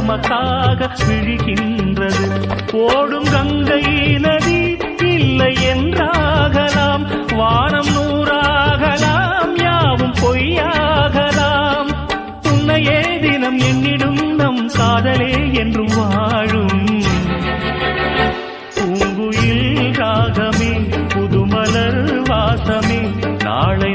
நமக்காக விழுகின்றது. ஓடும் கங்கை நதி இல்லை என்றாகலாம், வானம் நூறாகலாம், யாவும் பொய்யாகலாம். உன்னையே தினம் எண்ணிடும் நம் காதலே என்றும் வாழும். பூங்குயில் ராகமே, புதுமலர் வாசமே, நாளை